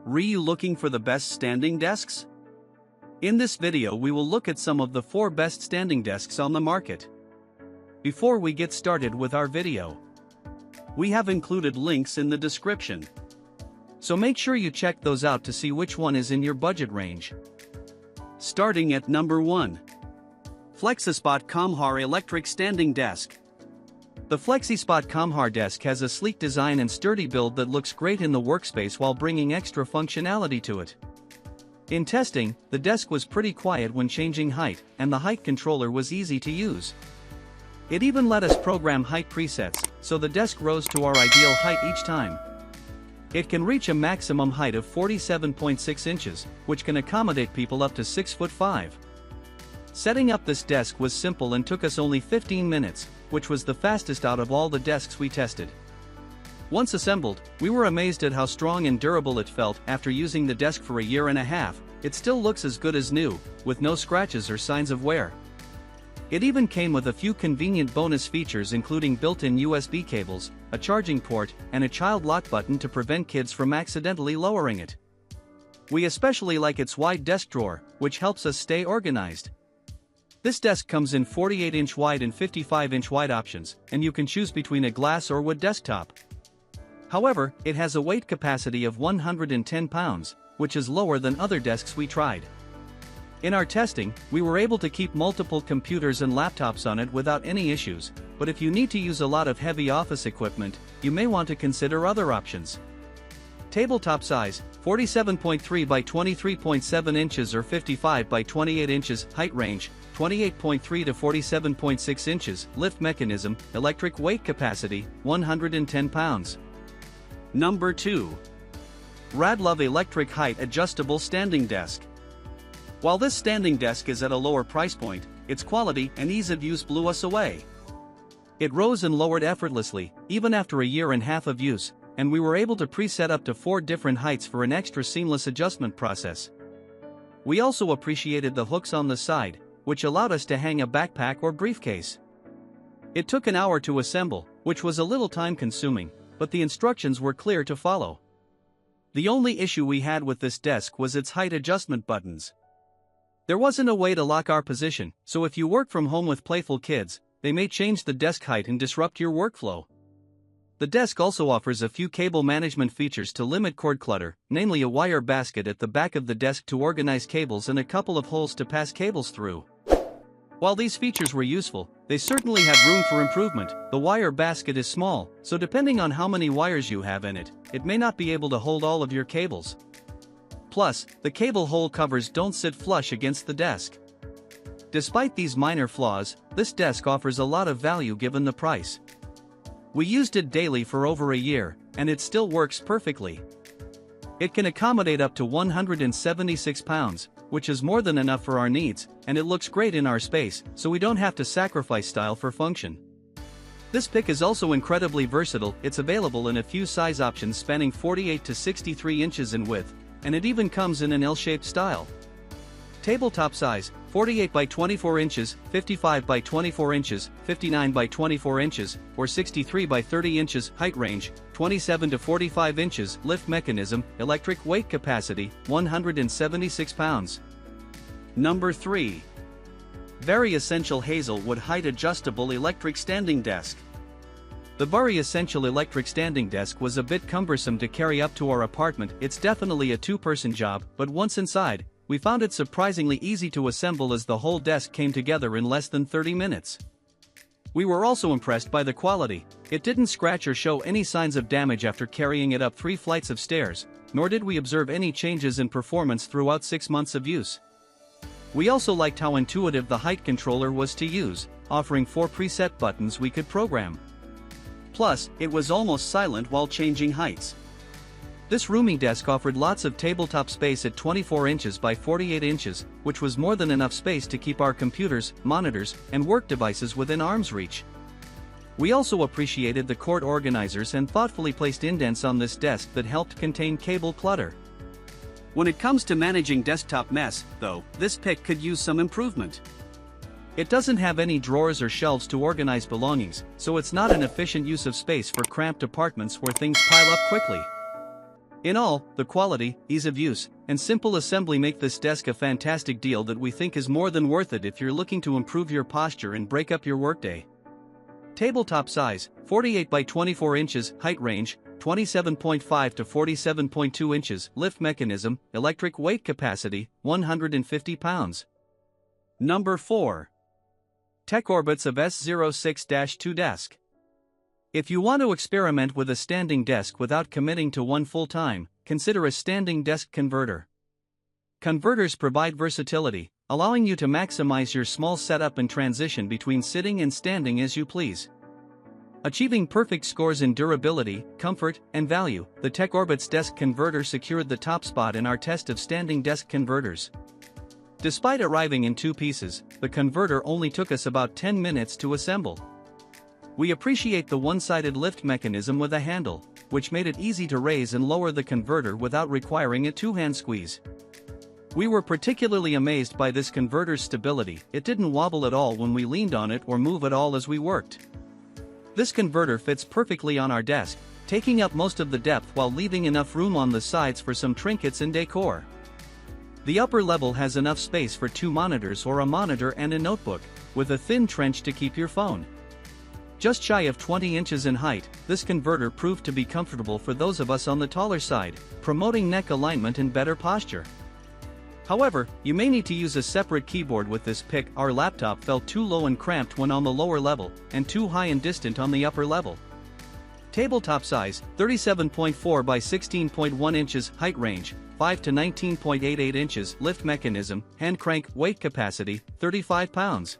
Are you looking for the best standing desks? In this video we will look at some of the 4 best standing desks on the market. Before we get started with our video, we have included links in the description. So make sure you check those out to see which one is in your budget range. Starting at number 1. FLEXISPOT Comhar Electric Standing Desk. The FLEXISPOT Comhar desk has a sleek design and sturdy build that looks great in the workspace while bringing extra functionality to it. In testing, the desk was pretty quiet when changing height, and the height controller was easy to use. It even let us program height presets, so the desk rose to our ideal height each time. It can reach a maximum height of 47.6 inches, which can accommodate people up to 6'5". Setting up this desk was simple and took us only 15 minutes, which was the fastest out of all the desks we tested. Once assembled, we were amazed at how strong and durable it felt. After using the desk for a year and a half, it still looks as good as new, with no scratches or signs of wear. It even came with a few convenient bonus features including built-in USB cables, a charging port, and a child lock button to prevent kids from accidentally lowering it. We especially like its wide desk drawer, which helps us stay organized. This desk comes in 48-inch wide and 55-inch wide options, and you can choose between a glass or wood desktop. However, it has a weight capacity of 110 pounds, which is lower than other desks we tried. In our testing, we were able to keep multiple computers and laptops on it without any issues, but if you need to use a lot of heavy office equipment, you may want to consider other options. Tabletop size, 47.3 by 23.7 inches or 55 by 28 inches, height range, 28.3 to 47.6 inches, lift mechanism, electric weight capacity, 110 pounds. Number 2. Radlove Electric Height Adjustable Standing Desk. While this standing desk is at a lower price point, its quality and ease of use blew us away. It rose and lowered effortlessly, even after a year and a half of use, and we were able to preset up to 4 different heights for an extra seamless adjustment process. We also appreciated the hooks on the side, which allowed us to hang a backpack or briefcase. It took an hour to assemble, which was a little time-consuming, but the instructions were clear to follow. The only issue we had with this desk was its height adjustment buttons. There wasn't a way to lock our position, so if you work from home with playful kids, they may change the desk height and disrupt your workflow. The desk also offers a few cable management features to limit cord clutter, namely a wire basket at the back of the desk to organize cables and a couple of holes to pass cables through. While these features were useful, they certainly have room for improvement. The wire basket is small, so depending on how many wires you have in it, it may not be able to hold all of your cables. Plus, the cable hole covers don't sit flush against the desk. Despite these minor flaws, this desk offers a lot of value given the price. We used it daily for over a year, and it still works perfectly. It can accommodate up to 176 pounds, which is more than enough for our needs, and it looks great in our space, so we don't have to sacrifice style for function. This pick is also incredibly versatile. It's available in a few size options spanning 48 to 63 inches in width, and it even comes in an L-shaped style. Tabletop size, 48 by 24 inches, 55 by 24 inches, 59 by 24 inches, or 63 by 30 inches, height range, 27 to 45 inches, lift mechanism, electric weight capacity, 176 pounds. Number 3. Vari Essential Hazel Wood Height Adjustable Electric Standing Desk. The Vari Essential Electric Standing Desk was a bit cumbersome to carry up to our apartment. It's definitely a 2-person job, but once inside, we found it surprisingly easy to assemble as the whole desk came together in less than 30 minutes. We were also impressed by the quality. It didn't scratch or show any signs of damage after carrying it up 3 flights of stairs, nor did we observe any changes in performance throughout 6 months of use. We also liked how intuitive the height controller was to use, offering 4 preset buttons we could program. Plus, it was almost silent while changing heights. This roomy desk offered lots of tabletop space at 24 inches by 48 inches, which was more than enough space to keep our computers, monitors, and work devices within arm's reach. We also appreciated the cord organizers and thoughtfully placed indents on this desk that helped contain cable clutter. When it comes to managing desktop mess, though, this pick could use some improvement. It doesn't have any drawers or shelves to organize belongings, so it's not an efficient use of space for cramped apartments where things pile up quickly. In all, the quality, ease of use, and simple assembly make this desk a fantastic deal that we think is more than worth it if you're looking to improve your posture and break up your workday. Tabletop size, 48 by 24 inches, height range, 27.5 to 47.2 inches, lift mechanism, electric weight capacity, 150 pounds. Number 4. TechOrbits of S06-2 desk. If you want to experiment with a standing desk without committing to one full-time, consider a standing desk converter. Converters provide versatility, allowing you to maximize your small setup and transition between sitting and standing as you please. Achieving perfect scores in durability, comfort, and value, the TechOrbits desk converter secured the top spot in our test of standing desk converters. Despite arriving in 2 pieces, the converter only took us about 10 minutes to assemble. We appreciate the one-sided lift mechanism with a handle, which made it easy to raise and lower the converter without requiring a 2-hand squeeze. We were particularly amazed by this converter's stability. It didn't wobble at all when we leaned on it or move at all as we worked. This converter fits perfectly on our desk, taking up most of the depth while leaving enough room on the sides for some trinkets and decor. The upper level has enough space for 2 monitors or a monitor and a notebook, with a thin trench to keep your phone. Just shy of 20 inches in height, this converter proved to be comfortable for those of us on the taller side, promoting neck alignment and better posture. However, you may need to use a separate keyboard with this pick. Our laptop felt too low and cramped when on the lower level, and too high and distant on the upper level. Tabletop size, 37.4 by 16.1 inches, height range, 5 to 19.88 inches, lift mechanism, hand crank, weight capacity, 35 pounds.